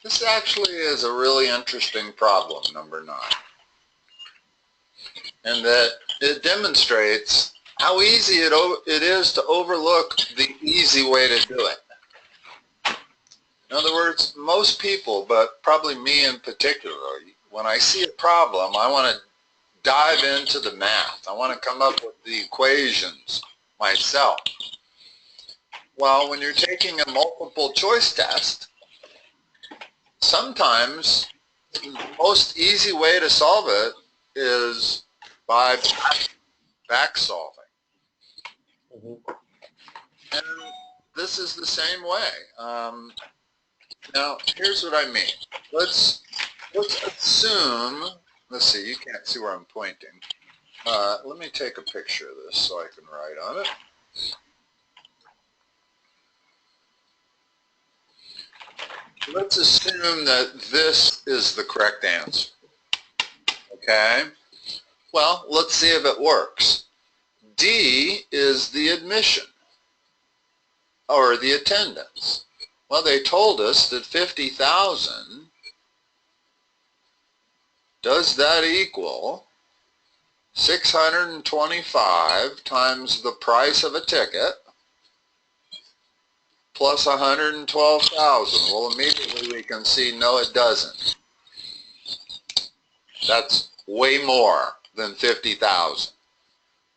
This actually is a really interesting problem, number 9. And that it demonstrates how easy it is to overlook the easy way to do it. In other words, most people, but probably me in particular, when I see a problem, I want to dive into the math. I want to come up with the equations myself. Well, when you're taking a multiple choice test, sometimes the most easy way to solve it is by back solving. And this is the same way. Now, here's what I mean. Let's assume, let's see, you can't see where I'm pointing. Let me take a picture of this so I can write on it. Let's assume that this is the correct answer. Okay? Well, let's see if it works. D is the admission, or the attendance. Well, they told us that 50,000, does that equal 625 times the price of a ticket plus 112,000? Well, immediately we can see, no, it doesn't. That's way more than 50,000.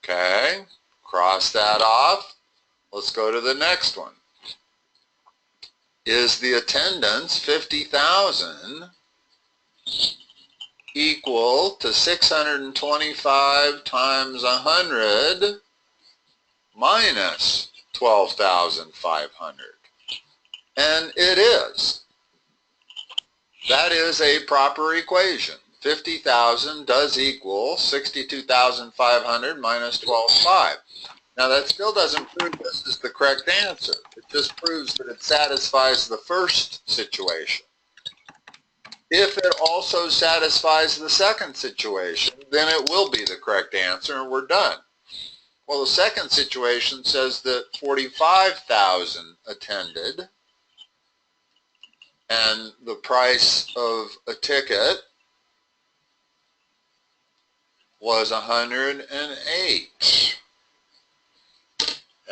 Okay, cross that off. Let's go to the next one. Is the attendance 50,000 equal to 625 times 100 minus 12,500? And it is. That is a proper equation. 50,000 does equal 62,500 minus 12,500. Now that still doesn't prove this is the correct answer. It just proves that it satisfies the first situation. If it also satisfies the second situation, then it will be the correct answer and we're done. Well, the second situation says that 45,000 attended and the price of a ticket was 108.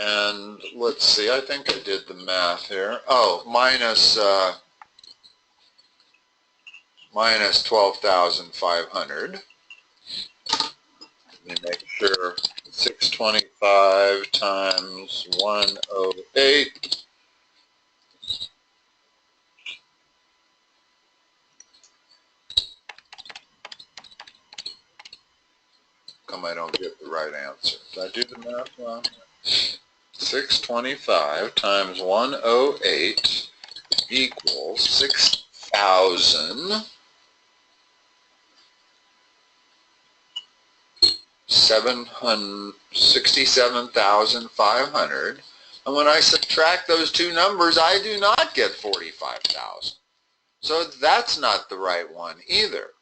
And let's see, I think I did the math here. Oh, minus 12,500. Let me make sure. 625 times 108. Come, I don't get the right answer. Did I do the math wrong? 625 times 108 equals 67,500. And when I subtract those two numbers, I do not get 45,000. So that's not the right one either.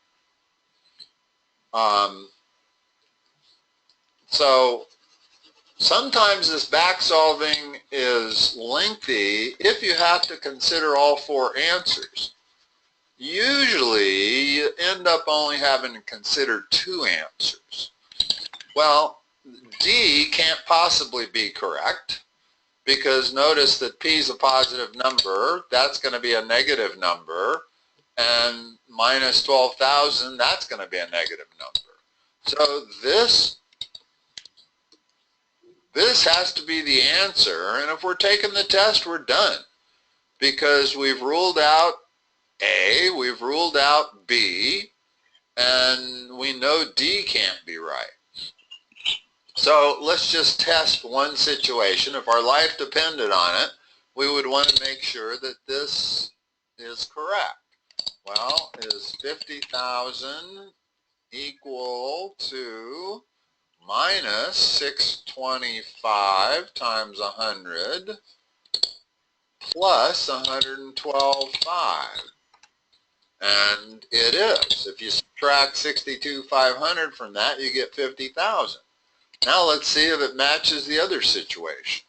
So sometimes this back solving is lengthy if you have to consider all four answers. Usually you end up only having to consider two answers. Well, D can't possibly be correct because notice that P is a positive number, that's going to be a negative number, and minus 12,000, that's going to be a negative number. So this has to be the answer, and if we're taking the test, we're done because we've ruled out A, we've ruled out B, and we know D can't be right. So let's just test one situation. If our life depended on it, we would want to make sure that this is correct. Well, is 50,000 equal to minus 625 times 100 plus 112,500? And it is. If you subtract 62,500 from that, you get 50,000. Now let's see if it matches the other situation.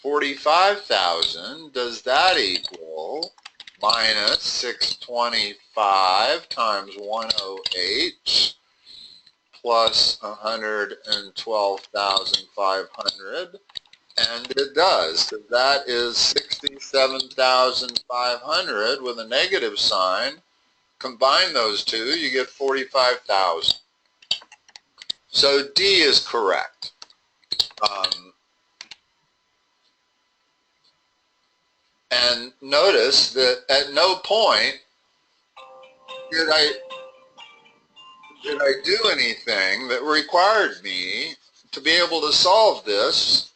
45,000, does that equal minus 625 times 108 plus 112,500. And it does, because that is 67,500 with a negative sign. Combine those two, you get 45,000. So D is correct. And notice that at no point did I do anything that required me to be able to solve this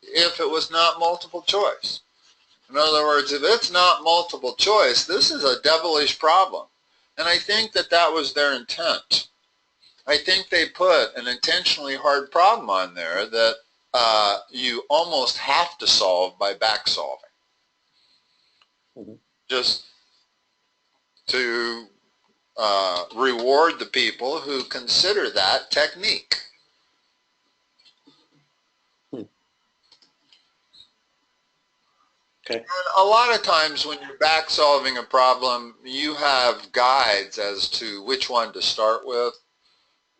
if it was not multiple choice. In other words, if it's not multiple choice, this is a devilish problem. And I think that that was their intent. I think they put an intentionally hard problem on there that you almost have to solve by back solving. Just to reward the people who consider that technique. Okay. And a lot of times when you're back solving a problem, you have guides as to which one to start with.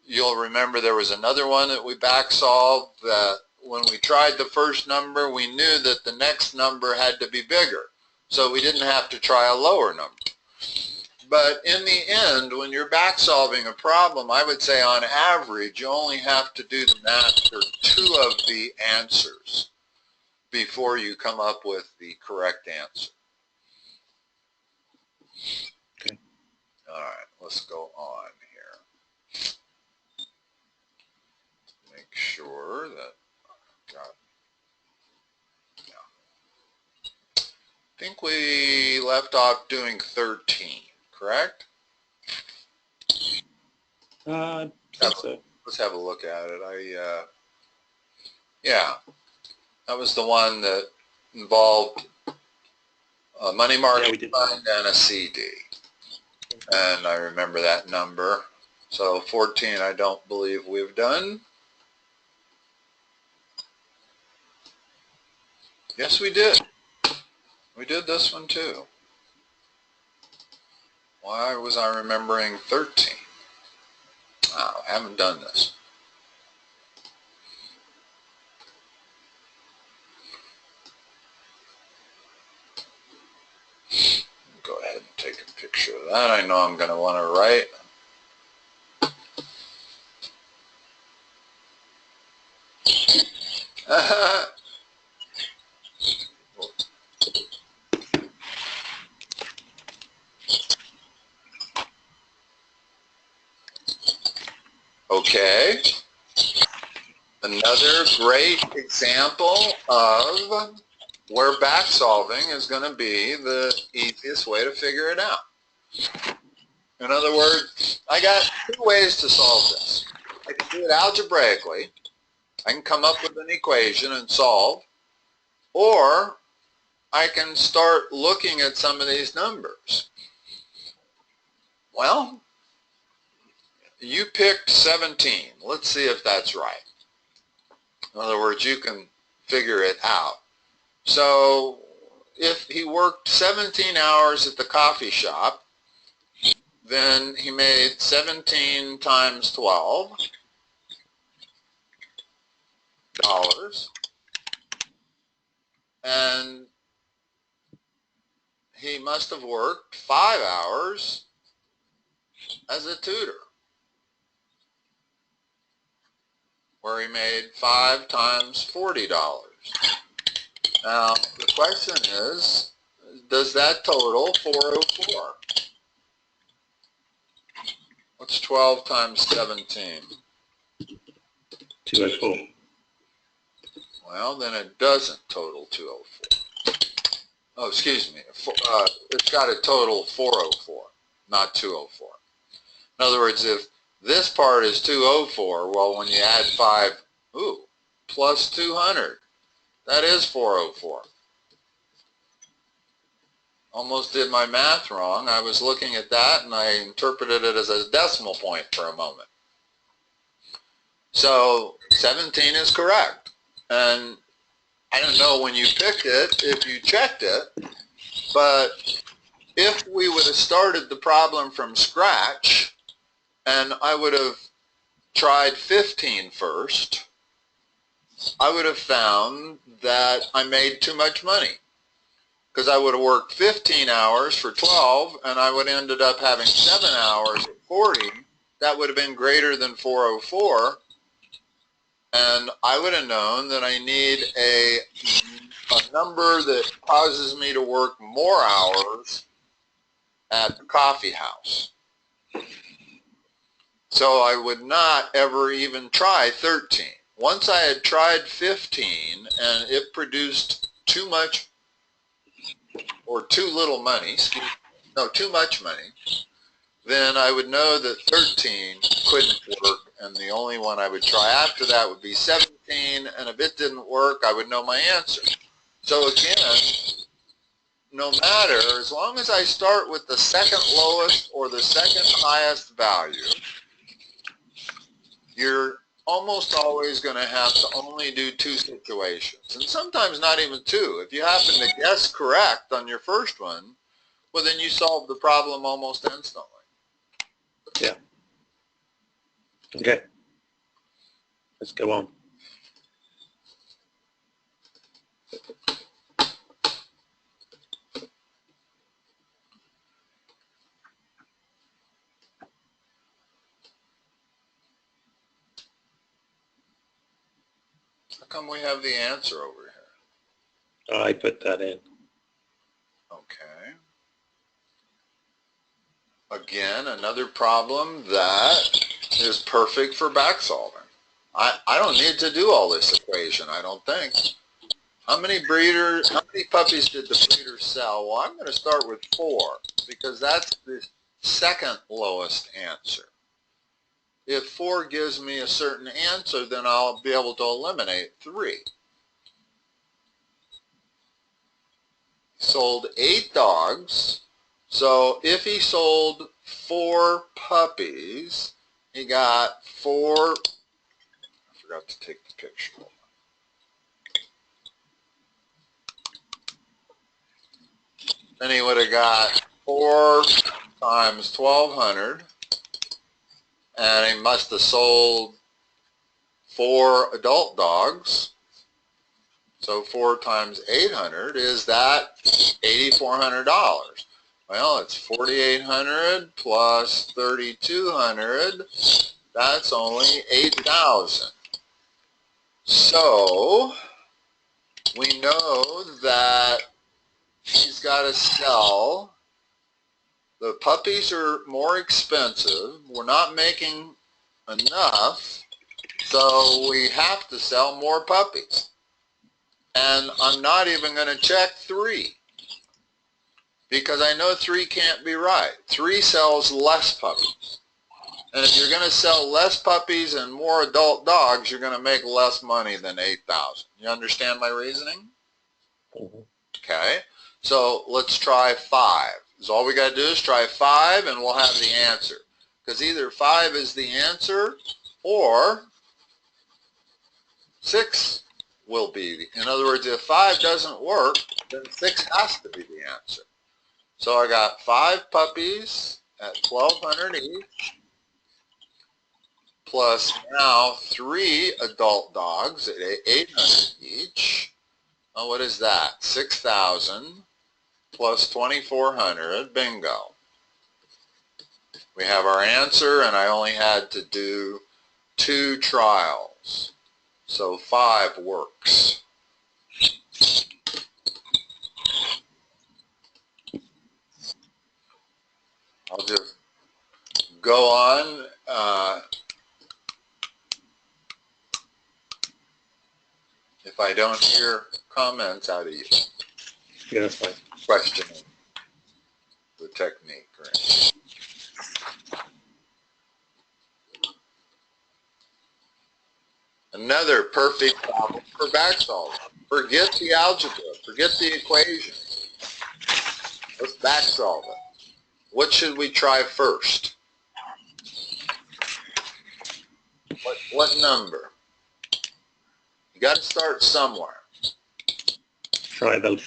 You'll remember there was another one that we back solved that when we tried the first number, we knew that the next number had to be bigger. So we didn't have to try a lower number. But in the end, when you're back solving a problem, I would say on average, you only have to do the math for 2 of the answers before you come up with the correct answer. Okay. All right, let's go on here. Make sure that I've got, yeah. I think we left off doing 13, correct? I think so. Let's have a look at it. Yeah. That was the one that involved a money market fund and a CD. And I remember that number. So 14 I don't believe we've done. Yes, we did. We did this one too. Why was I remembering 13? Oh, I haven't done this. Go ahead and take a picture of that. I know I'm going to want to write. Okay. Another great example of where back solving is going to be the easiest way to figure it out. In other words, I got 2 ways to solve this. I can do it algebraically. I can come up with an equation and solve, or I can start looking at some of these numbers. Well, you picked 17. Let's see if that's right. In other words, you can figure it out. So if he worked 17 hours at the coffee shop, then he made 17 times 12 dollars, and he must have worked 5 hours as a tutor, where he made 5 times $40. Now, the question is, does that total 404? What's 12 times 17? 204. Well, then it doesn't total 204. Oh, excuse me. It's got a total 404, not 204. In other words, if this part is 204, well, when you add 5, plus 200, that is 404. Almost did my math wrong. I was looking at that and I interpreted it as a decimal point for a moment. So 17 is correct. And I don't know when you picked it, if you checked it, but if we would have started the problem from scratch and I would have tried 15 first, I would have found that I made too much money, because I would have worked 15 hours for 12 and I would have ended up having 7 hours at 40. That would have been greater than 404, and I would have known that I need a number that causes me to work more hours at the coffee house. So I would not ever even try 13. Once I had tried 15 and it produced too much or too little money, too much money, then I would know that 13 couldn't work, and the only one I would try after that would be 17, and if it didn't work, I would know my answer. So again, no matter, as long as I start with the second lowest or the second highest value, you're almost always going to have to only do 2 situations, and sometimes not even 2. If you happen to guess correct on your first one, well, then you solve the problem almost instantly. Yeah. Okay. Let's go on. How come we have the answer over here? I put that in. Okay. Again, another problem that is perfect for back solving. I don't need to do all this equation, I don't think. How many puppies did the breeder sell? Well, I'm going to start with 4, because that's the second lowest answer. If 4 gives me a certain answer, then I'll be able to eliminate 3. Sold 8 dogs. So if he sold 4 puppies, he got 4, I forgot to take the picture. Then he would have got 4 times 1,200, and he must have sold 4 adult dogs. So 4 times 800, is that $8,400? Well, it's 4,800 plus 3,200. That's only 8,000. So we know that he's got to sell. The puppies are more expensive. We're not making enough, so we have to sell more puppies. And I'm not even going to check 3, because I know 3 can't be right. 3 sells less puppies. And if you're going to sell less puppies and more adult dogs, you're going to make less money than 8,000. You understand my reasoning? Mm-hmm. Okay. So let's try 5. So all we got to do is try 5 and we'll have the answer. Because either 5 is the answer or 6 will be. In other words, if 5 doesn't work, then 6 has to be the answer. So I got 5 puppies at 1,200 each, plus now 3 adult dogs at 800 each. Oh, what is that? 6,000 plus 2,400. Bingo. We have our answer, and I only had to do 2 trials. So 5 works. I'll just go on. If I don't hear comments out of you. Yeah, that's fine. Questioning the technique, right? Another perfect problem for back solving. Forget the algebra. Forget the equations. Let's back solve it. What should we try first? What number? You got to start somewhere. Try the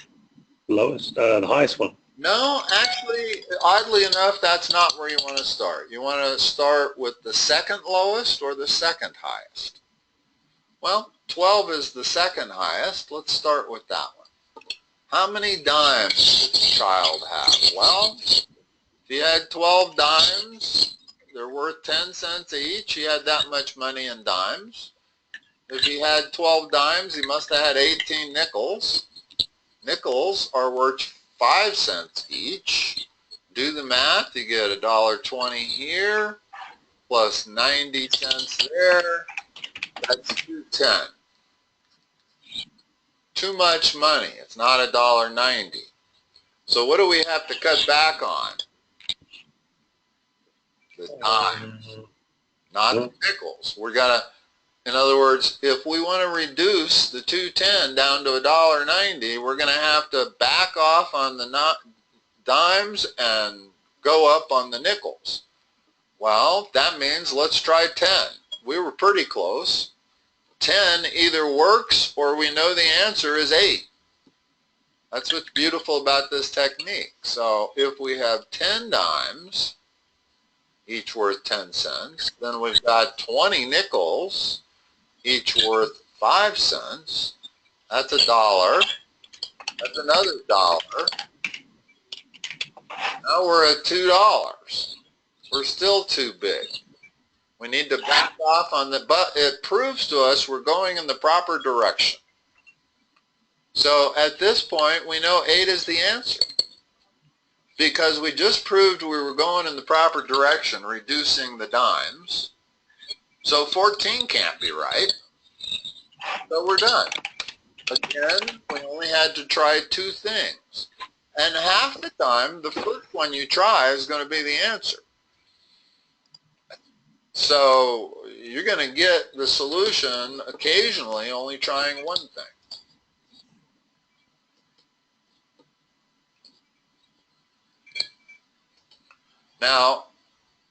lowest, the highest one. No, actually, oddly enough, that's not where you want to start. You want to start with the second lowest or the second highest. Well, 12 is the second highest. Let's start with that one. How many dimes does the child have? Well, if he had 12 dimes, they're worth 10 cents each. He had that much money in dimes. If he had 12 dimes, he must have had 18 nickels. Nickels are worth 5 cents each. Do the math, you get $1.20 here, plus 90 cents there. That's $2.10. Too much money. It's not $1.90. So what do we have to cut back on? The dimes, not the nickels. We're gonna, in other words, if we want to reduce the $2.10 down to $1.90, we're going to have to back off on the dimes and go up on the nickels. Well, that means let's try 10. We were pretty close. 10 either works or we know the answer is 8. That's what's beautiful about this technique. So if we have 10 dimes, each worth 10 cents, then we've got 20 nickels, each worth 5 cents. That's $1. That's another $1. Now we're at $2. We're still too big. We need to back off on the, but it proves to us we're going in the proper direction. So at this point, we know 8 is the answer. Because we just proved we were going in the proper direction, reducing the dimes. So 14 can't be right. So we're done. Again, we only had to try 2 things. And half the time, the first one you try is going to be the answer. So you're going to get the solution occasionally only trying one thing. Now,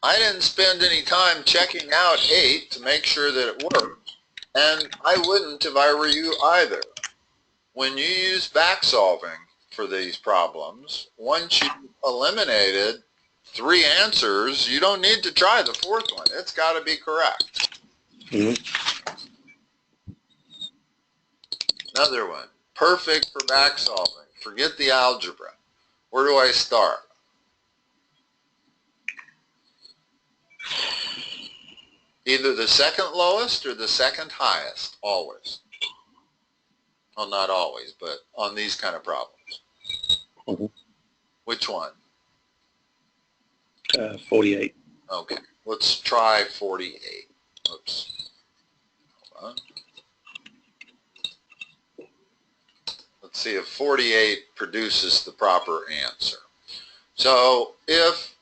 I didn't spend any time checking out 8 to make sure that it worked. And I wouldn't if I were you either. When you use back solving for these problems, once you've eliminated 3 answers, you don't need to try the 4th one. It's got to be correct. Another one, perfect for back solving. Forget the algebra. Where do I start? Either the second lowest or the second highest, always. Well, not always, but on these kind of problems. Which one? 48. Okay, let's try 48. Oops. Hold on. Let's see if 48 produces the proper answer. So if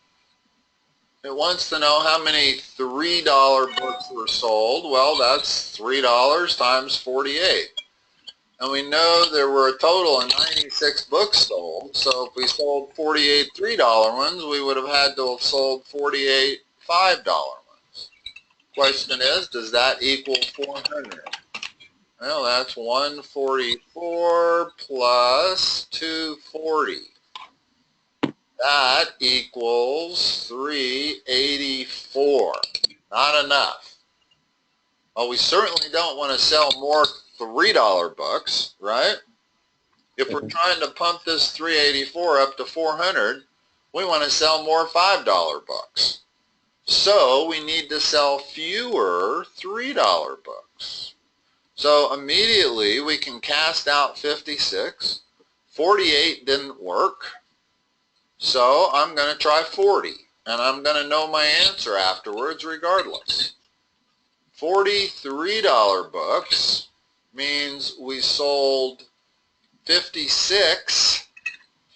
it wants to know how many $3 books were sold, well, that's $3 times 48. And we know there were a total of 96 books sold, so if we sold 48 $3 ones, we would have had to have sold 48 $5 ones. Question is, does that equal 400? Well, that's 144 plus 240. That equals 384. Not enough. Well, we certainly don't want to sell more $3 books, right? If we're trying to pump this 384 up to 400, we want to sell more $5 books. So we need to sell fewer $3 books. So immediately we can cast out 56. 48 didn't work. So I'm going to try 40. And I'm going to know my answer afterwards regardless. $43 books means we sold 56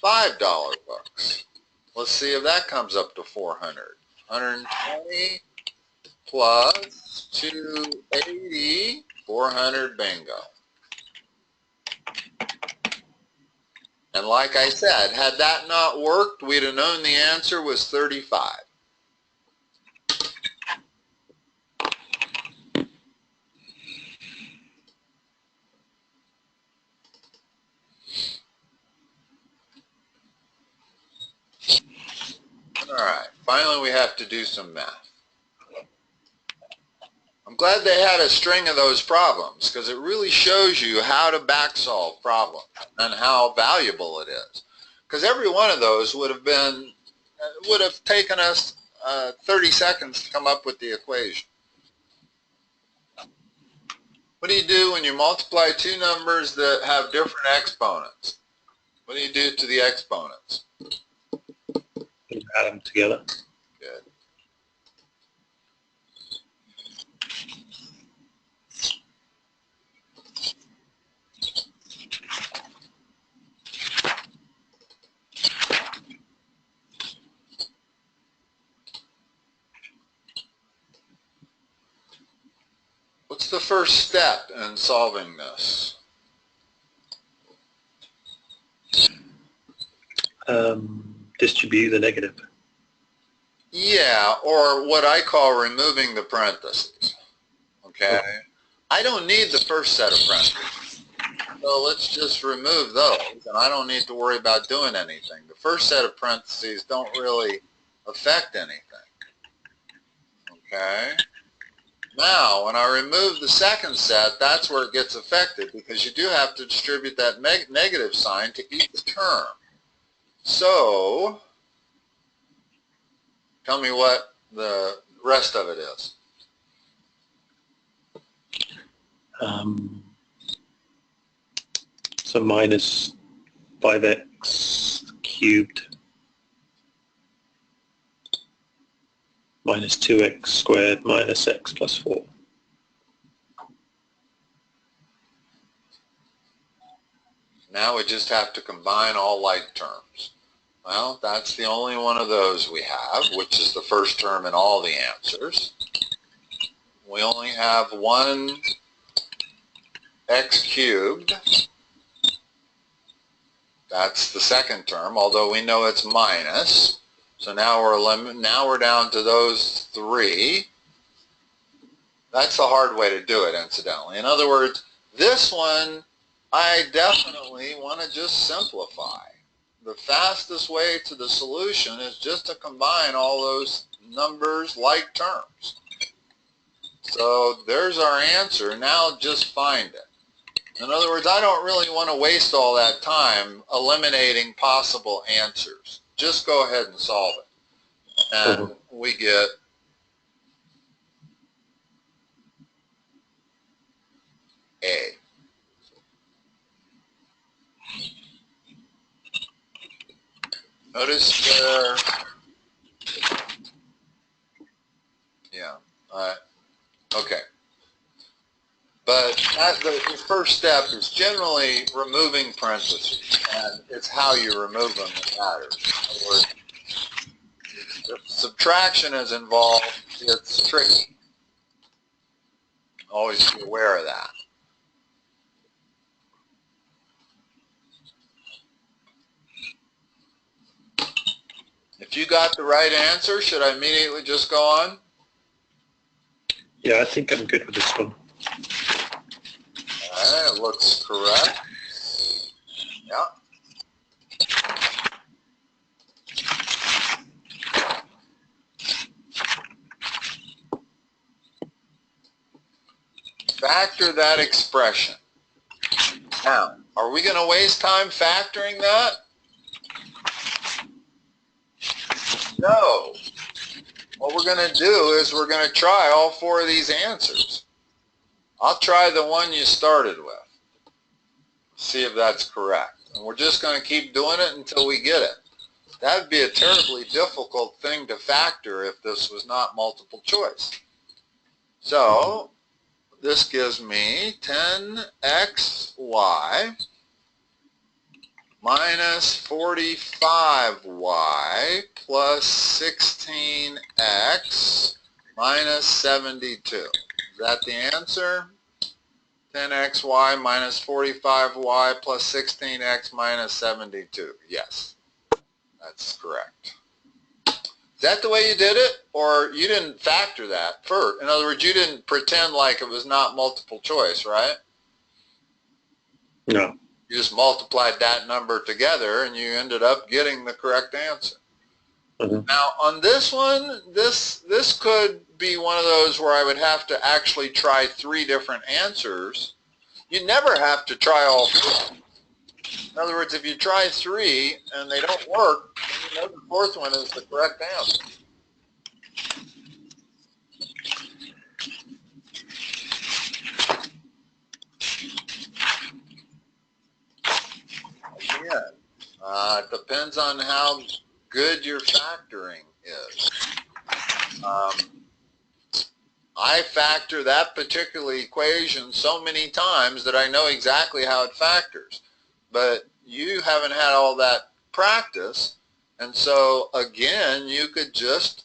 $5 books. Let's see if that comes up to 400. 120 plus 280, 400, bingo. And like I said, had that not worked, we'd have known the answer was 35. All right, finally we have to do some math. I'm glad they had a string of those problems because it really shows you how to back solve problems and how valuable it is. Because every one of those would have taken us 30 seconds to come up with the equation. What do you do when you multiply two numbers that have different exponents? What do you do to the exponents? You add them together. Good. What's the first step in solving this? Distribute the negative. Yeah, or what I call removing the parentheses. Okay? I don't need the first set of parentheses. So let's just remove those, and I don't need to worry about doing anything. The first set of parentheses don't really affect anything. Okay? Now, when I remove the second set, that's where it gets affected because you do have to distribute that negative sign to each term. So, tell me what the rest of it is. So minus 5x cubed minus 2x squared minus x plus 4. Now we just have to combine all like terms. Well, that's the only one of those we have, which is the first term in all the answers. We only have one x cubed. That's the second term, although we know it's minus. So now we're down to those three. That's the hard way to do it, incidentally. In other words, this one I definitely want to just simplify. The fastest way to the solution is just to combine all those numbers like terms. So there's our answer. Now just find it. In other words, I don't really want to waste all that time eliminating possible answers. Just go ahead and solve it. And we get A. Notice there, okay. But the first step is generally removing parentheses, and it's how you remove them that matters. In other words, if subtraction is involved, it's tricky. Always be aware of that. If you got the right answer, should I immediately just go on? Yeah, I think I'm good with this one. It looks correct. Yeah. Factor that expression. Now, are we going to waste time factoring that? No. What we're going to do is we're going to try all four of these answers. I'll try the one you started with. See if that's correct. And we're just going to keep doing it until we get it. That would be a terribly difficult thing to factor if this was not multiple choice. So, this gives me 10xy minus 45y plus 16x minus 72. Is that the answer? 10xy minus 45y plus 16x minus 72. Yes, that's correct. Is that the way you did it? Or you didn't factor that first? In other words, you didn't pretend like it was not multiple choice, right? No. You just multiplied that number together and you ended up getting the correct answer. Now on this one, this could be one of those where I would have to actually try 3 different answers. You never have to try all 3. In other words, if you try 3 and they don't work, you know the 4th one is the correct answer. Again, it depends on how good your factoring is. I factor that particular equation so many times that I know exactly how it factors. But you haven't had all that practice, and so again, you could just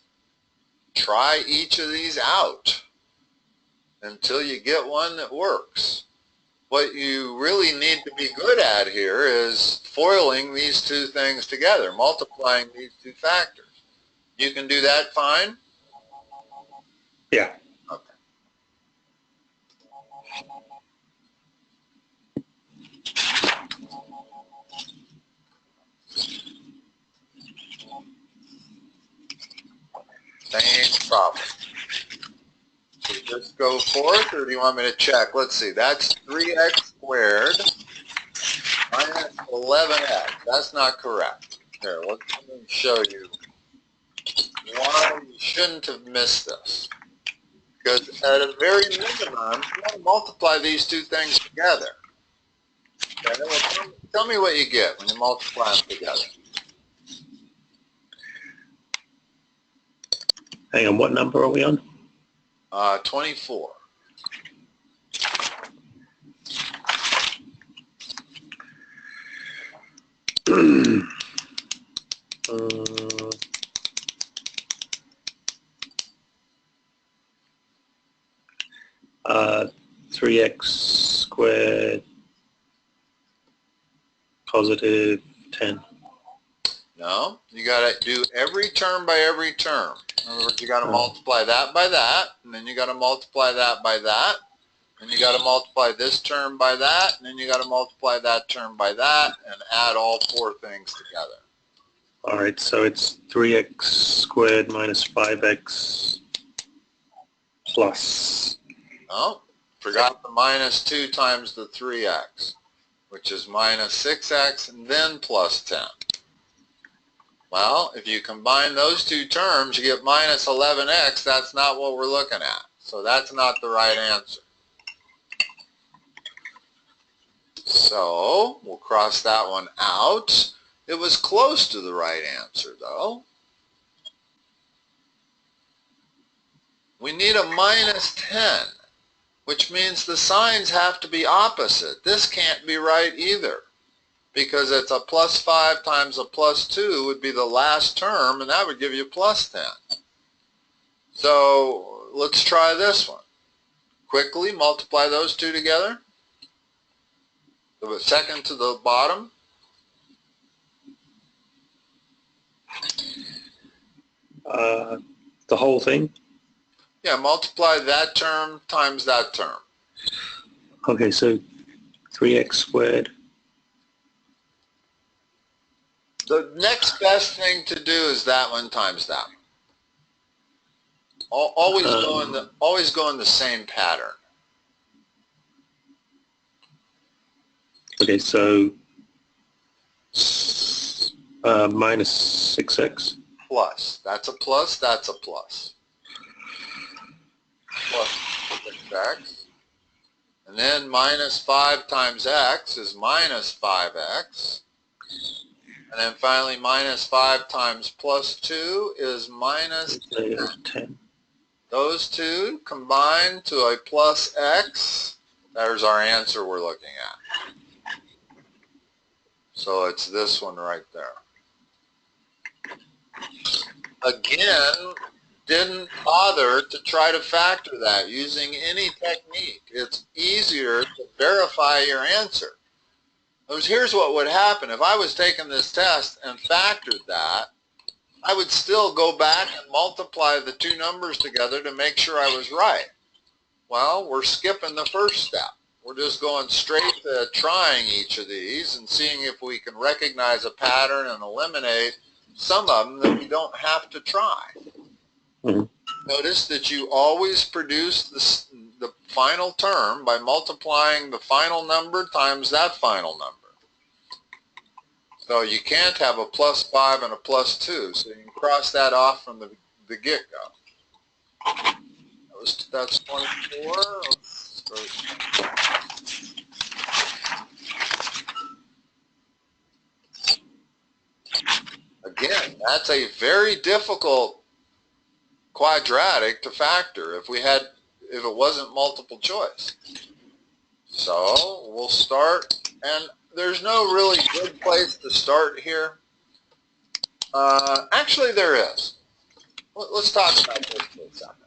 try each of these out until you get one that works. What you really need to be good at here is foiling these 2 things together, multiplying these 2 factors. You can do that fine? Yeah. Okay. Same problem. So just go forth, or do you want me to check? Let's see, that's 3x squared minus 11x. That's not correct. Here, let me show you why you shouldn't have missed this. Because at a very minimum, you want to multiply these 2 things together. Okay, well, tell me what you get when you multiply them together. Hang on, what number are we on? 24. Uh, 3x squared positive 10. No, you got to do every term by every term. In other words, you got to multiply that by that, and then you got to multiply that by that, and you got to multiply this term by that, and then you got to multiply that term by that, and add all 4 things together. All right, so it's 3x squared minus 5x plus. Oh, forgot the minus 2 times the 3x, which is minus 6x, and then plus 10. Well, if you combine those 2 terms, you get minus 11x. That's not what we're looking at. So that's not the right answer. So we'll cross that one out. It was close to the right answer, though. We need a minus 10, which means the signs have to be opposite. This can't be right either, because it's a plus 5 times a plus 2 would be the last term, and that would give you plus 10. So let's try this one. Quickly multiply those 2 together. The second to the bottom. The whole thing? Yeah, multiply that term times that term. Okay, so 3x squared. The next best thing to do is that one times that one. Always go in the same pattern. Okay, so minus 6x. Plus. That's a plus, that's a plus. Plus 6x. And then minus 5 times x is minus 5x. And then finally minus 5 times plus 2 is minus 10. Those 2 combine to a plus x. There's our answer we're looking at. So it's this one right there. Again, didn't bother to try to factor that using any technique. It's easier to verify your answer. Here's what would happen. If I was taking this test and factored that, I would still go back and multiply the 2 numbers together to make sure I was right. Well, we're skipping the first step. We're just going straight to trying each of these and seeing if we can recognize a pattern and eliminate some of them that we don't have to try. Notice that you always produce the final term by multiplying the final number times that final number. So you can't have a +5 and a +2, so you can cross that off from the get-go. That's 24. Again, that's a very difficult quadratic to factor if it wasn't multiple choice. So we'll start, and there's no really good place to start here. Actually, there is. Let's talk about this for a second.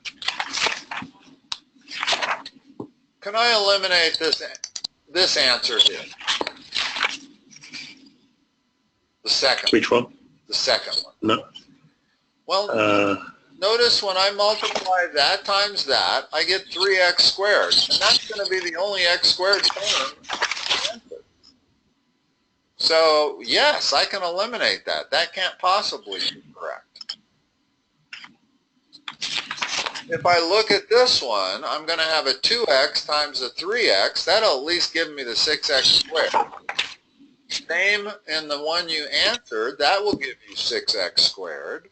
Can I eliminate this answer here? The second. Which one? The second one. No. Well, notice when I multiply that times that, I get 3x squared. And that's going to be the only x squared term. So, yes, I can eliminate that. That can't possibly be correct. If I look at this one, I'm going to have a 2x times a 3x. That'll at least give me the 6x squared. Same in the one you answered. That will give you 6x squared.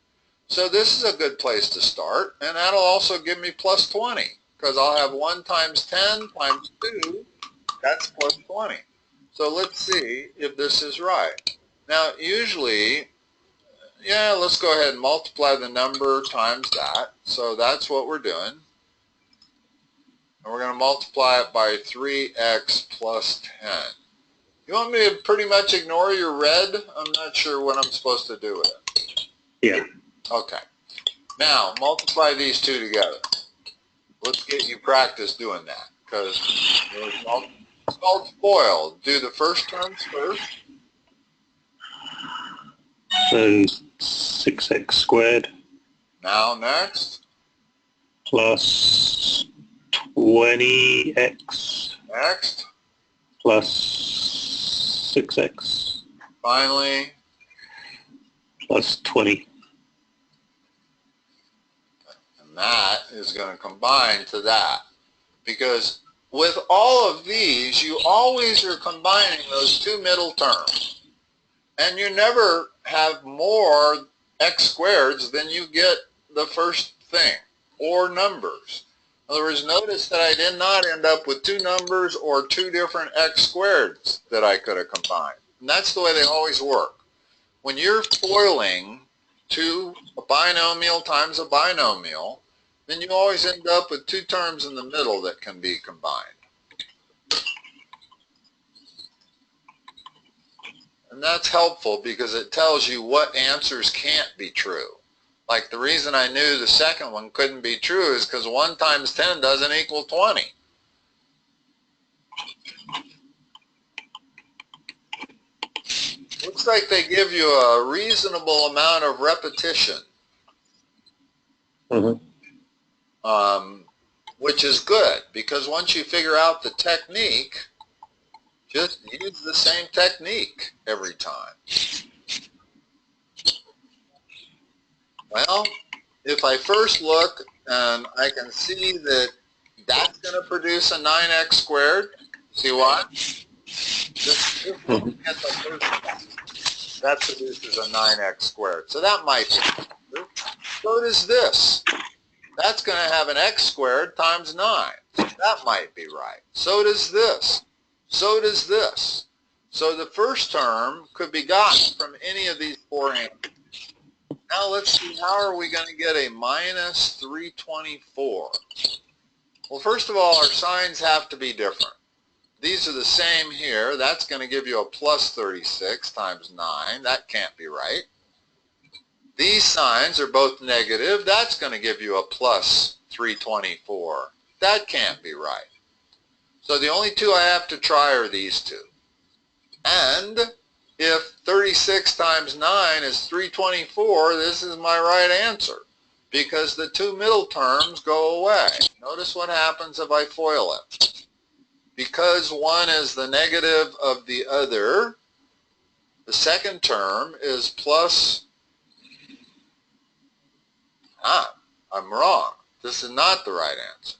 So this is a good place to start. And that'll also give me plus 20. Because I'll have 1 times 10 times 2. That's plus 20. So let's see if this is right. Now, usually, yeah, let's go ahead and multiply the number times that. So that's what we're doing. And we're going to multiply it by 3x plus 10. You want me to pretty much ignore your red? I'm not sure what I'm supposed to do with it. Yeah. Okay. Now, multiply these two together. Let's get you practice doing that. Because it's called spoiled. Do the first terms first. So 6x squared. Now next. Plus 20x. Next. Plus 6x. Finally. Plus 20. And that is going to combine to that. Because with all of these, you always are combining those two middle terms. And you never have more x squareds than you get the first thing, or numbers. In other words, notice that I did not end up with two numbers or two different x squareds that I could have combined. And that's the way they always work. When you're foiling a binomial times a binomial, then you always end up with two terms in the middle that can be combined. And that's helpful because it tells you what answers can't be true. Like the reason I knew the second one couldn't be true is because 1 times 10 doesn't equal 20. Looks like they give you a reasonable amount of repetition. Which is good because once you figure out the technique, just use the same technique every time. Well, if I first look and I can see that that's going to produce a 9x squared, see what? Just look at the first one. That produces a 9x squared. So that might be true. So does this. That's going to have an x squared times 9. So that might be right. So does this. So does this. So the first term could be gotten from any of these four answers. Now let's see, how are we going to get a minus 324? Well, first of all, our signs have to be different. These are the same here. That's going to give you a plus 36 times 9. That can't be right. These signs are both negative. That's going to give you a plus 324. That can't be right. So the only two I have to try are these two. And if 36 times 9 is 324, this is my right answer because the two middle terms go away. Notice what happens if I FOIL it. Because one is the negative of the other, the second term is plus I'm wrong. This is not the right answer.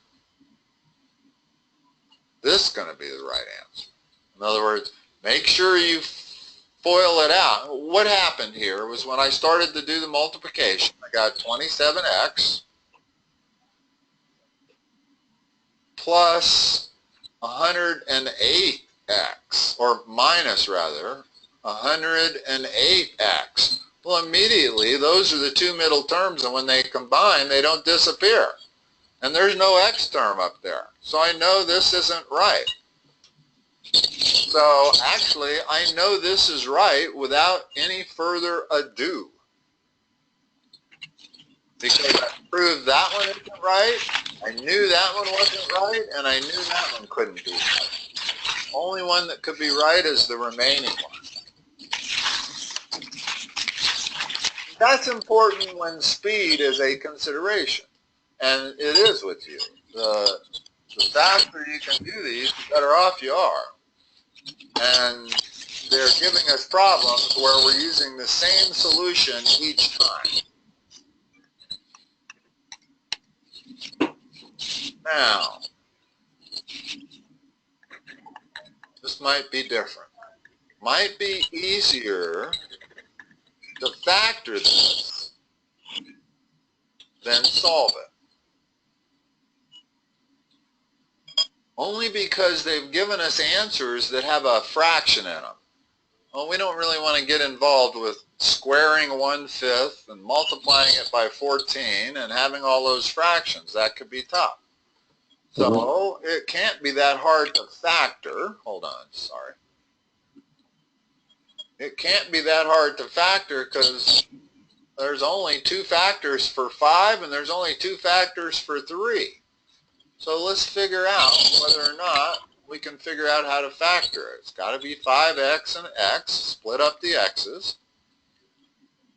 This is going to be the right answer. In other words, make sure you FOIL it out. What happened here was when I started to do the multiplication, I got 27x plus 108x, or minus rather, 108x. Well, immediately, those are the two middle terms, and when they combine, they don't disappear. And there's no x term up there. So I know this isn't right. So actually, I know this is right without any further ado. Because I proved that one isn't right, I knew that one wasn't right, and I knew that one couldn't be right. The only one that could be right is the remaining one. That's important when speed is a consideration. And it is with you. The faster you can do these, the better off you are. And they're giving us problems where we're using the same solution each time. Now, this might be different. Might be easier to factor this than solve it. Only because they've given us answers that have a fraction in them. Well, we don't really want to get involved with squaring 1/5 and multiplying it by 14 and having all those fractions. That could be tough. So it can't be that hard to factor. Hold on, sorry. It can't be that hard to factor because there's only two factors for 5 and there's only two factors for 3. So let's figure out whether or not we can figure out how to factor it. It's got to be 5x and x, split up the x's.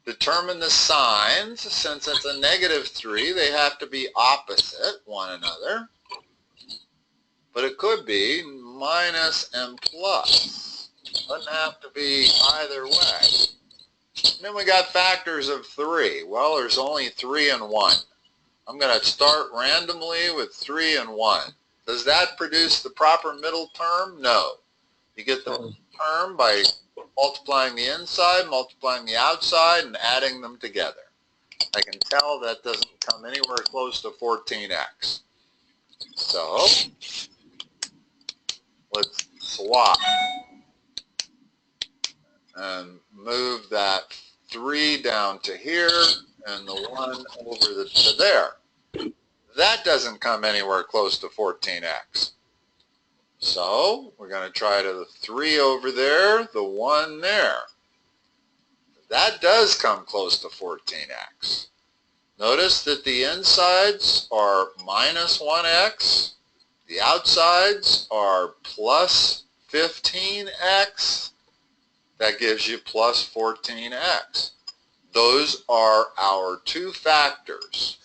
Determine the signs. Since it's a -3, they have to be opposite one another. But it could be minus and plus. Doesn't have to be either way. And then we got factors of 3. Well, there's only 3 and 1. I'm going to start randomly with 3 and 1. Does that produce the proper middle term? No. You get the term by multiplying the inside, multiplying the outside, and adding them together. I can tell that doesn't come anywhere close to 14x. So, let's swap and move that 3 down to here and the 1 over to there. That doesn't come anywhere close to 14x. So we're going to try to the 3 over there, the 1 there. That does come close to 14x. Notice that the insides are minus 1x. The outsides are plus 15x. That gives you plus 14x. Those are our two factors.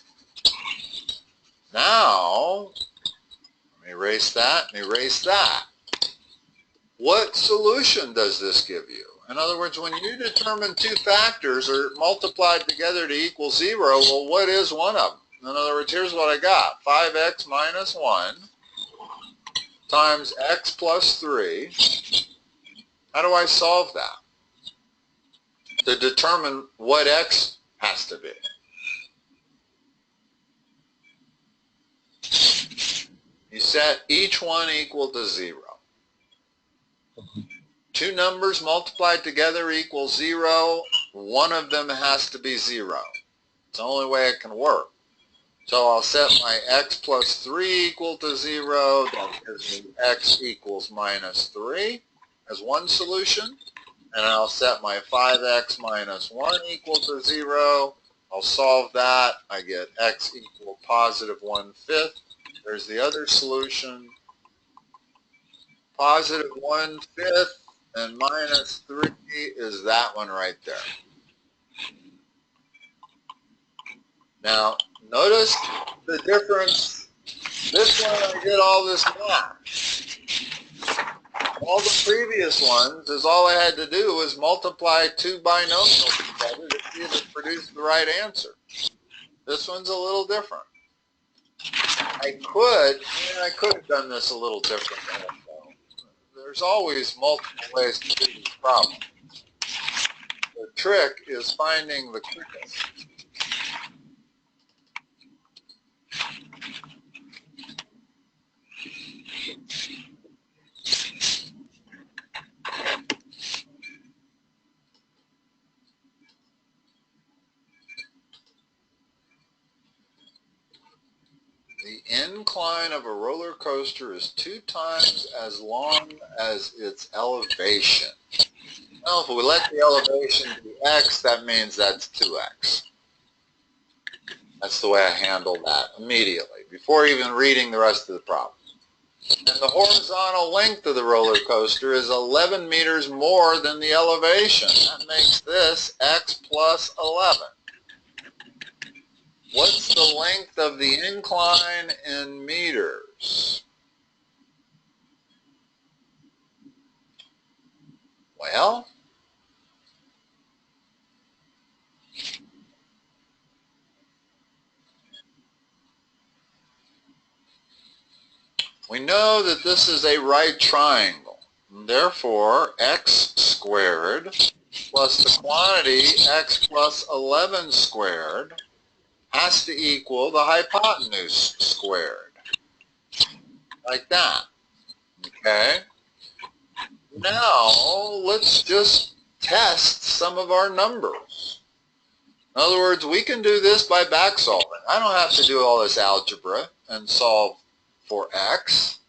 Now, let me erase that and erase that. What solution does this give you? In other words, when you determine two factors are multiplied together to equal 0, well, what is one of them? In other words, here's what I got. 5x minus 1 times x plus 3. How do I solve that? To determine what x has to be. You set each one equal to 0. Two numbers multiplied together equals 0. One of them has to be 0. It's the only way it can work. So I'll set my x plus 3 equal to 0. That gives me x equals minus 3 as one solution. And I'll set my 5x minus 1 equal to 0. I'll solve that. I get x equal positive 1/5. There's the other solution. Positive 1/5 and minus 3 is that one right there. Now, notice the difference. This one I did all this math. All the previous ones is all I had to do was multiply two binomials together to see if it produced the right answer. This one's a little different. I could have done this a little differently. There's always multiple ways to do these problems. The trick is finding the quickest. The incline of a roller coaster is 2 times as long as its elevation. Well, if we let the elevation be x, that means that's 2x. That's the way I handle that immediately, before even reading the rest of the problem. And the horizontal length of the roller coaster is 11 meters more than the elevation. That makes this x plus 11. What's the length of the incline in meters? Well, we know that this is a right triangle. And therefore, x squared plus the quantity x plus 11 squared has to equal the hypotenuse squared. Like that. Okay? Now, let's just test some of our numbers. In other words, we can do this by back solving. I don't have to do all this algebra and solve for x.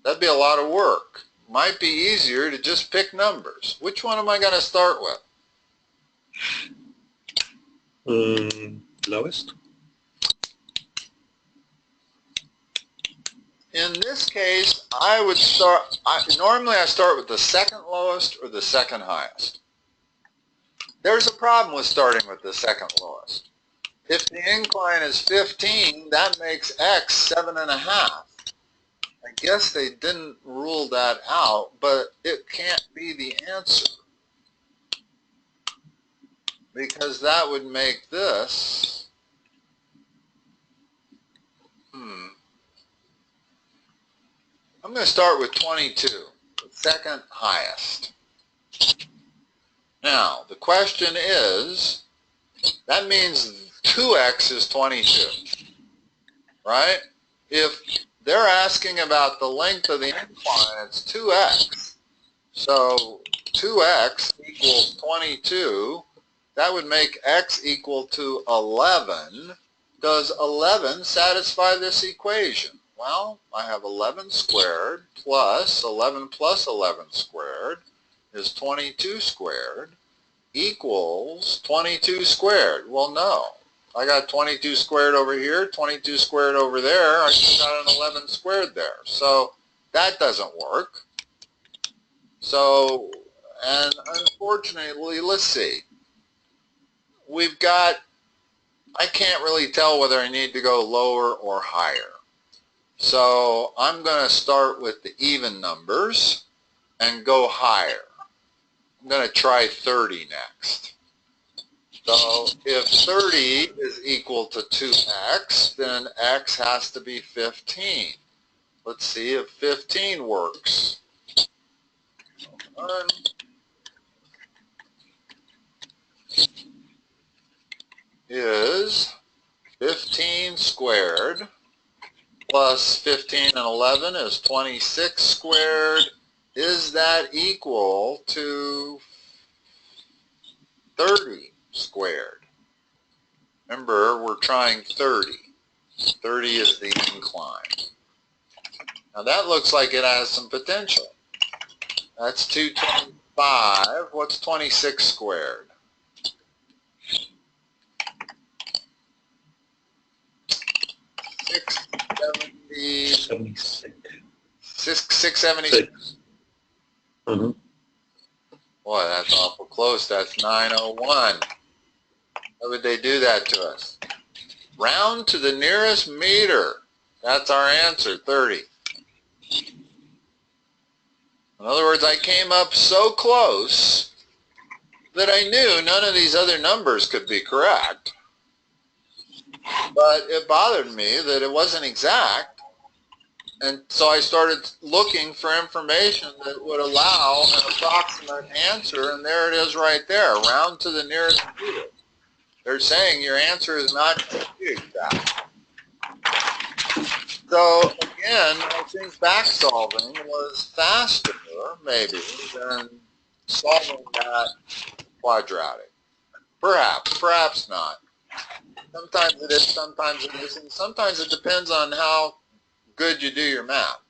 That'd be a lot of work. Might be easier to just pick numbers. Which one am I going to start with? Lowest. In this case, I would start, normally I start with the second lowest or the second highest. There's a problem with starting with the second lowest. If the incline is 15, that makes x 7.5. I guess they didn't rule that out, but it can't be the answer. Because that would make this, I'm going to start with 22, the second highest. Now, the question is, that means 2x is 22, right? If they're asking about the length of the incline, it's 2x. So 2x equals 22. That would make x equal to 11. Does 11 satisfy this equation? Well, I have 11 squared plus 11 squared is 22 squared equals 22 squared. Well, no. I got 22 squared over here, 22 squared over there. I still got an 11 squared there. So that doesn't work. So, and unfortunately, let's see. We've got, I can't really tell whether I need to go lower or higher. So I'm going to start with the even numbers and go higher. I'm going to try 30 next. So if 30 is equal to 2x, then x has to be 15. Let's see if 15 works. One. Is 15 squared plus 15 and 11 is 26 squared. Is that equal to 30 squared? Remember, we're trying 30. 30 is the incline. Now that looks like it has some potential. That's 225. What's 26 squared? 676. Mm-hmm. Boy, that's awful close. That's 901. Why would they do that to us? Round to the nearest meter. That's our answer, 30. In other words, I came up so close that I knew none of these other numbers could be correct. But it bothered me that it wasn't exact. And so I started looking for information that would allow an approximate answer, and there it is right there, round to the nearest zero. They're saying your answer is not going to be exact. So again, I think back solving was faster, maybe, than solving that quadratic. Perhaps, perhaps not. Sometimes it is, sometimes it isn't. Sometimes it depends on how good you do your math.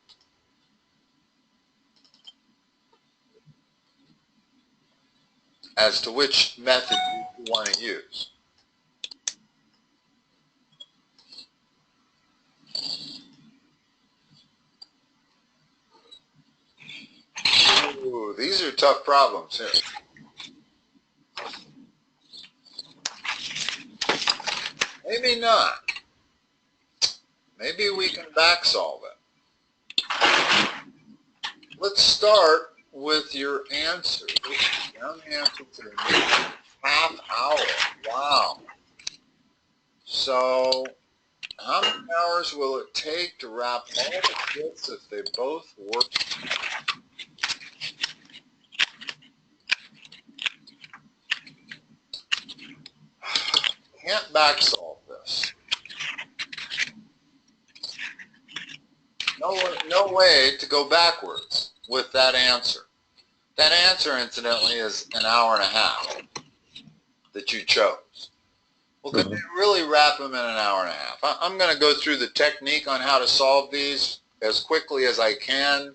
As to which method you want to use. Ooh, these are tough problems here. Maybe not. Maybe we can back solve it. Let's start with your answer. Down the answer to the half hour. Wow. So how many hours will it take to wrap all the bits if they both work? Can't back solve this. No way to go backwards with that answer. That answer, incidentally, is an hour and a half that you chose. Well, could you really wrap them in an hour and a half? I'm going to go through the technique on how to solve these as quickly as I can.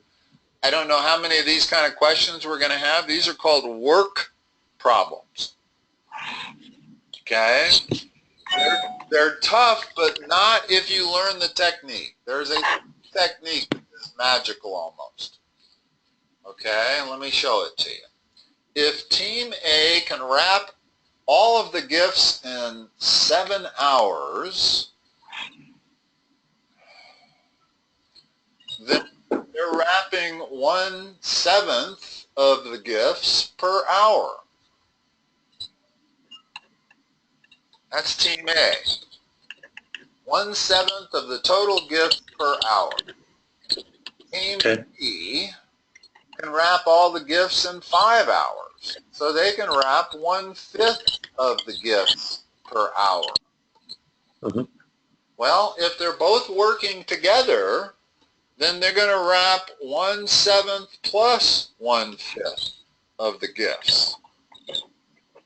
I don't know how many of these kind of questions we're going to have. These are called work problems. Okay? They're tough, but not if you learn the technique. There's a technique that is magical almost. Okay, let me show it to you. If Team A can wrap all of the gifts in 7 hours, then they're wrapping 1/7 of the gifts per hour. That's Team A. 1/7 of the total gifts per hour. Team B can wrap all the gifts in 5 hours. So they can wrap 1/5 of the gifts per hour. Well, if they're both working together, then they're going to wrap 1/7 plus 1/5 of the gifts.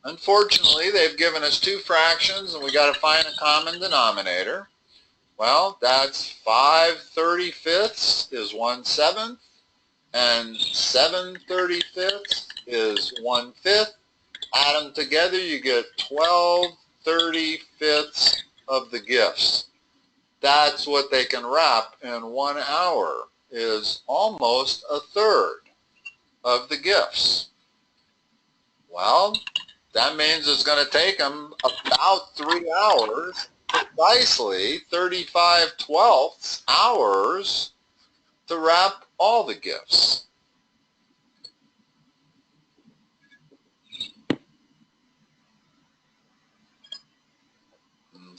Unfortunately, they've given us two fractions, and we got to find a common denominator. Well, that's 5/35 is 1/7, and 7/35 is 1/5. Add them together, you get 12/35 of the gifts. That's what they can wrap in 1 hour, is almost 1/3 of the gifts. Well, that means it's going to take them about 3 hours, precisely 35/12 hours, to wrap all the gifts.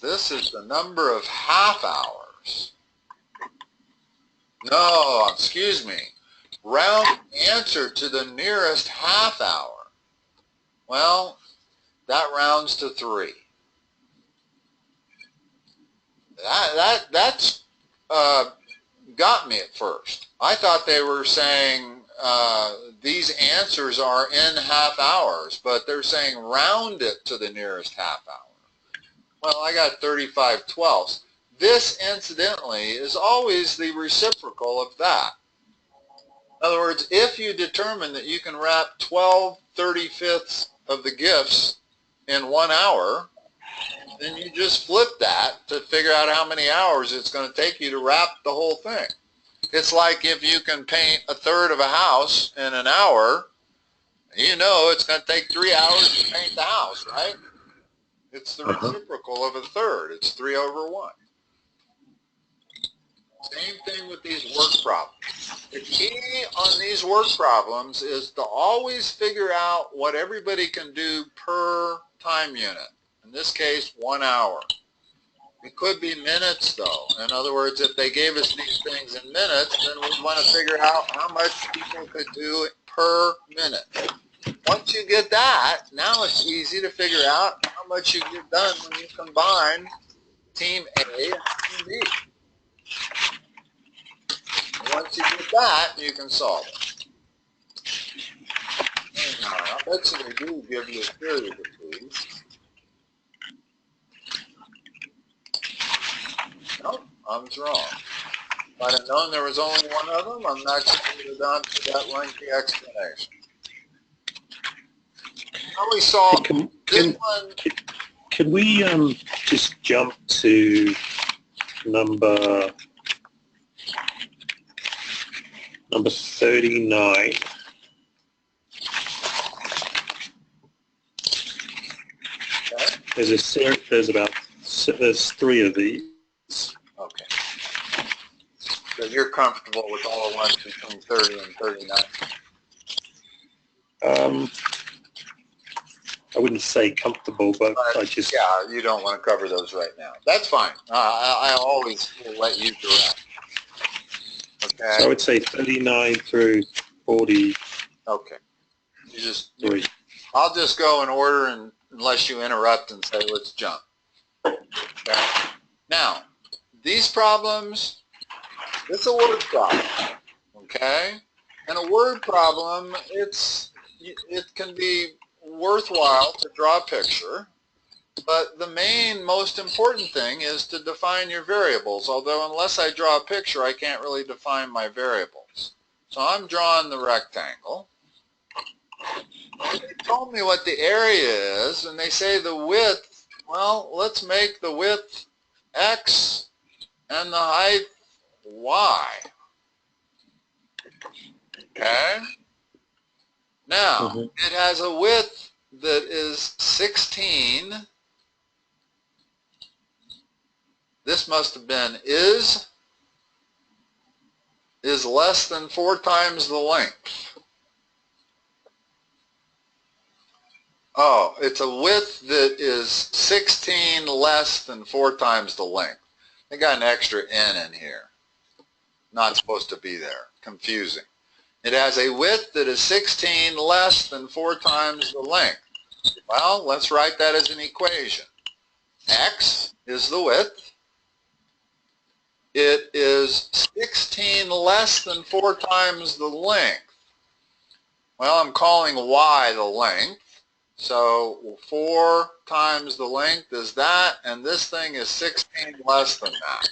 This is the number of half hours. No, excuse me. Round the answer to the nearest half hour. Well, that rounds to 3. That's got me at first. I thought they were saying these answers are in half hours, but they're saying round it to the nearest half hour. Well, I got 35/12. This, incidentally, is always the reciprocal of that. In other words, if you determine that you can wrap 12/35 of the gifts in 1 hour, then you just flip that to figure out how many hours it's going to take you to wrap the whole thing. It's like if you can paint 1/3 of a house in an hour, you know it's going to take 3 hours to paint the house, right? It's the reciprocal of 1/3. It's 3/1. Same thing with these work problems. The key on these work problems is to always figure out what everybody can do per time unit. In this case, 1 hour. It could be minutes though. In other words, if they gave us these things in minutes, then we want to figure out how much people could do per minute. Once you get that, now it's easy to figure out how much you get done when you combine team A and team B. Once you get that, you can solve it. I bet you they do give you a period of these. Nope, I was wrong. If I'd have known there was only one of them, I'm not going to have gone through that lengthy explanation. Now we saw this one. Can we just jump to number 39? Okay. There's 3 of these. Okay. So you're comfortable with all the ones between 30 and 39? I wouldn't say comfortable, but I just... Yeah, you don't want to cover those right now. That's fine. I always will let you direct. Okay. So I would say 39 through 40. Okay. I'll just go in order unless you interrupt and say, let's jump. Okay. Now, these problems, it's a word problem. Okay? And a word problem, it can be worthwhile to draw a picture, but the main, most important thing is to define your variables, although unless I draw a picture, I can't really define my variables. So I'm drawing the rectangle. They told me what the area is, and they say the width, well, let's make the width x and the height y. Okay? Now, it has a width that is 16. This must have been is less than 4 times the length. Oh, it's a width that is 16 less than 4 times the length. They got an extra n in here. Not supposed to be there. Confusing. It has a width that is 16 less than 4 times the length. Well, let's write that as an equation. X is the width. It is 16 less than 4 times the length. Well, I'm calling y the length. So 4 times the length is that, and this thing is 16 less than that.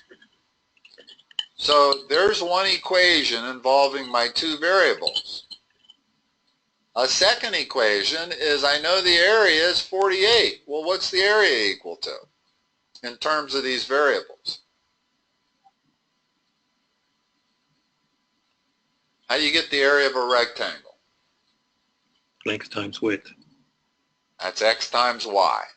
So there's one equation involving my 2 variables. A second equation is I know the area is 48. Well, what's the area equal to in terms of these variables? How do you get the area of a rectangle? Length times width. That's x times y.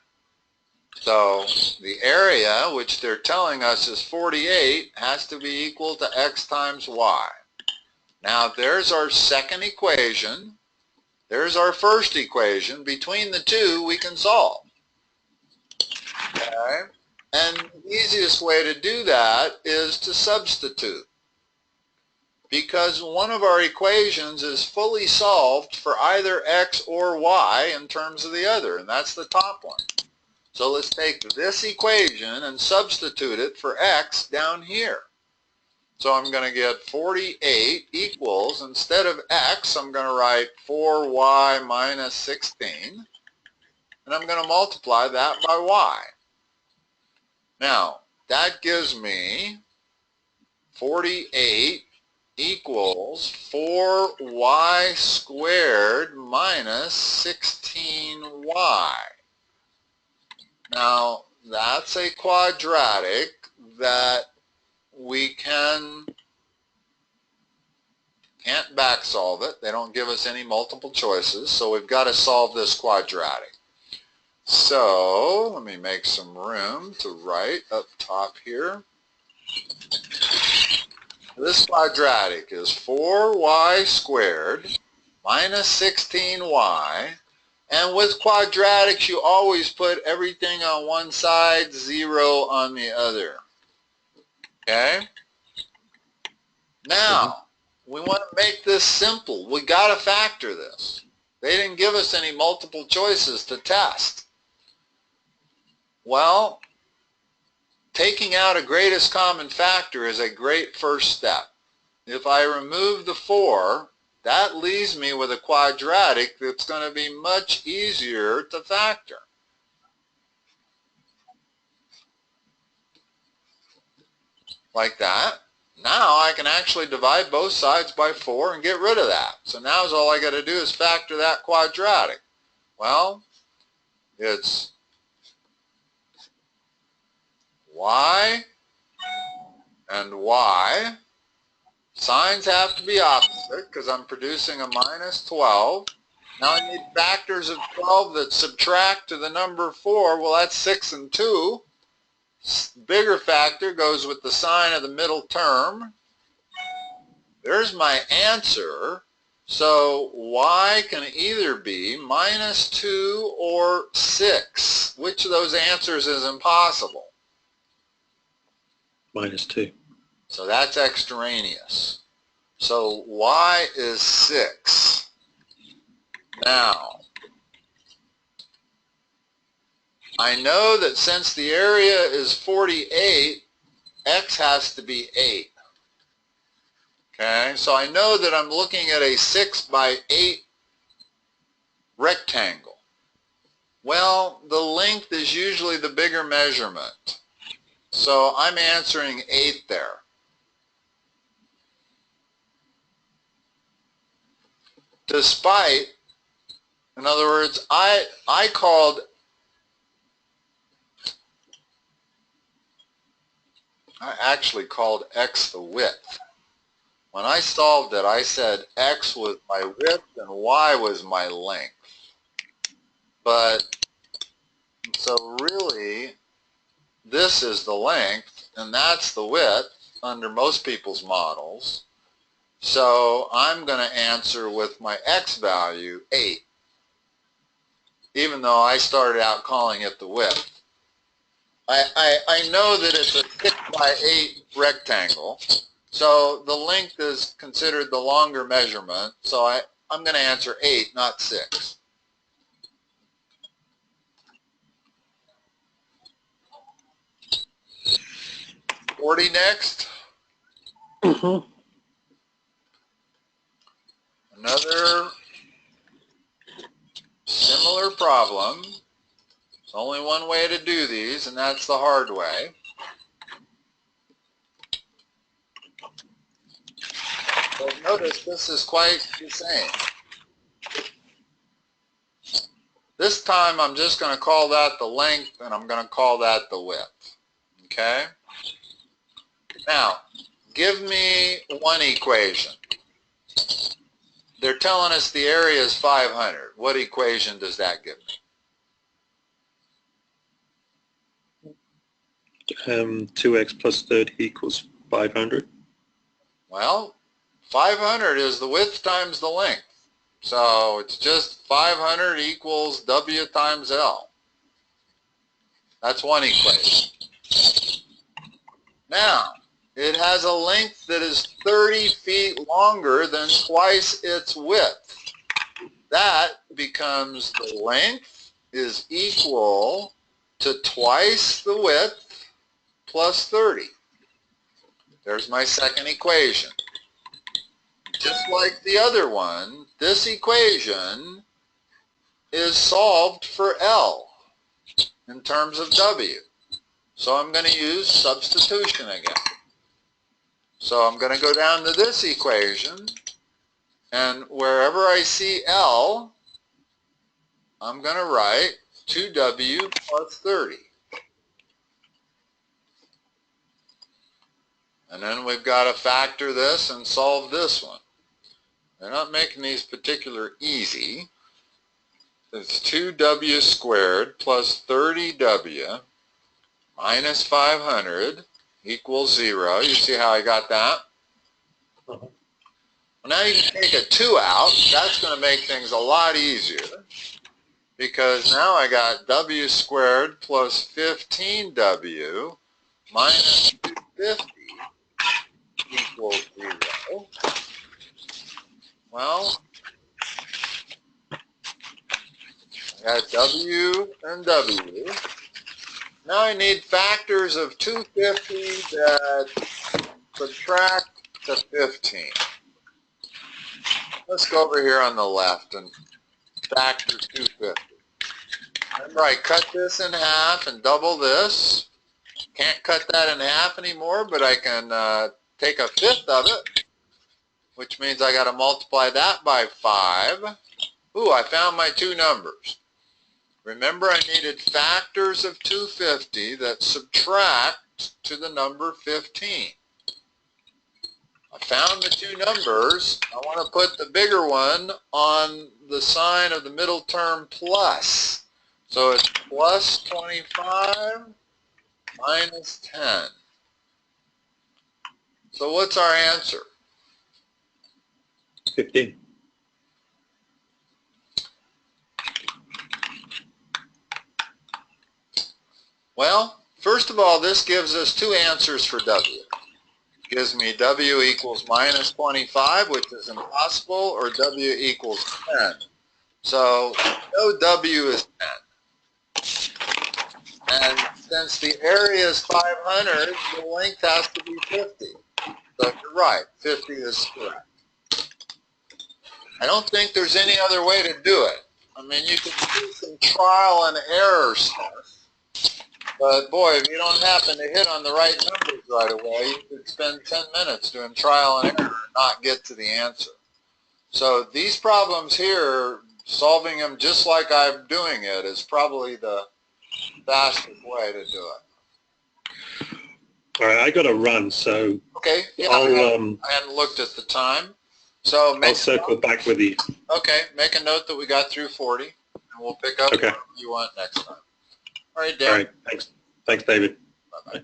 So the area, which they're telling us is 48, has to be equal to x times y. Now there's our second equation. There's our first equation. Between the two, we can solve. Okay? And the easiest way to do that is to substitute. Because one of our equations is fully solved for either x or y in terms of the other, and that's the top one. So let's take this equation and substitute it for x down here. So I'm going to get 48 equals, instead of x, I'm going to write 4y minus 16, and I'm going to multiply that by y. Now, that gives me 48 equals 4y squared minus 16y. Now, that's a quadratic that we can't back solve it. They don't give us any multiple choices, so we've got to solve this quadratic. So, let me make some room to write up top here. This quadratic is 4y squared minus 16y. And with quadratics, you always put everything on one side, 0 on the other. Okay? Now, we want to make this simple. We got to factor this. They didn't give us any multiple choices to test. Well, taking out a greatest common factor is a great first step. If I remove the 4, that leaves me with a quadratic that's going to be much easier to factor. Like that. Now I can actually divide both sides by 4 and get rid of that. So now all I got to do is factor that quadratic. Well, it's y and y. Signs have to be opposite because I'm producing a minus 12. Now I need factors of 12 that subtract to the number 4. Well, that's 6 and 2. Bigger factor goes with the sign of the middle term. There's my answer. So y can either be minus 2 or 6. Which of those answers is impossible? Minus 2. So that's extraneous. So y is 6. Now, I know that since the area is 48, x has to be 8. Okay, so I know that I'm looking at a 6 by 8 rectangle. Well, the length is usually the bigger measurement. So I'm answering 8 there. Despite, in other words, I actually called x the width. When I solved it, I said x was my width and y was my length. But, so really, this is the length, and that's the width under most people's models. So I'm going to answer with my x value, 8, even though I started out calling it the width. I know that it's a 6 by 8 rectangle, so the length is considered the longer measurement, so I'm going to answer 8, not 6. $40 next. Another similar problem. There's only one way to do these, and that's the hard way. But notice this is quite the same. This time I'm just going to call that the length, and I'm going to call that the width. Okay? Now, give me one equation. They're telling us the area is 500. What equation does that give me? 2x plus 30 equals 500. Well, 500 is the width times the length. So it's just 500 equals W times L. That's one equation. Now, it has a length that is 30 feet longer than twice its width. That becomes the length is equal to twice the width plus 30. There's my second equation. Just like the other one, this equation is solved for L in terms of W. So I'm going to use substitution again. So I'm going to go down to this equation, and wherever I see L, I'm going to write 2W plus 30. And then we've got to factor this and solve this one. They're not making these particular easy. It's 2W squared plus 30W minus 500 equals 0. You see how I got that? Well, now you can take a 2 out. That's going to make things a lot easier, because now I got w squared plus 15w minus 250 equals 0. Well, I got w and w. Now I need factors of 250 that subtract to 15. Let's go over here on the left and factor 250. Remember, I cut this in half and double this. Can't cut that in half anymore, but I can take a fifth of it, which means I got to multiply that by 5. Ooh, I found my two numbers. Remember, I needed factors of 250 that subtract to the number 15. I found the two numbers. I want to put the bigger one on the sign of the middle term plus. So it's plus 25 minus 10. So what's our answer? 15. Well, first of all, this gives us two answers for W. It gives me W equals minus 25, which is impossible, or W equals 10. So no W is 10. And since the area is 500, the length has to be 50. So you're right, 50 is correct. I don't think there's any other way to do it. I mean, you could do some trial and error stuff. But boy, if you don't happen to hit on the right numbers right away, you could spend 10 minutes doing trial and error and not get to the answer. So these problems here, solving them just like I'm doing it, is probably the fastest way to do it. All right, I got to run, so okay. Yeah, I hadn't looked at the time. So I'll circle back with you. Okay, make a note that we got through 40, and we'll pick up what you want next time. All right, Dan. All right, thanks. Thanks, David. Bye-bye.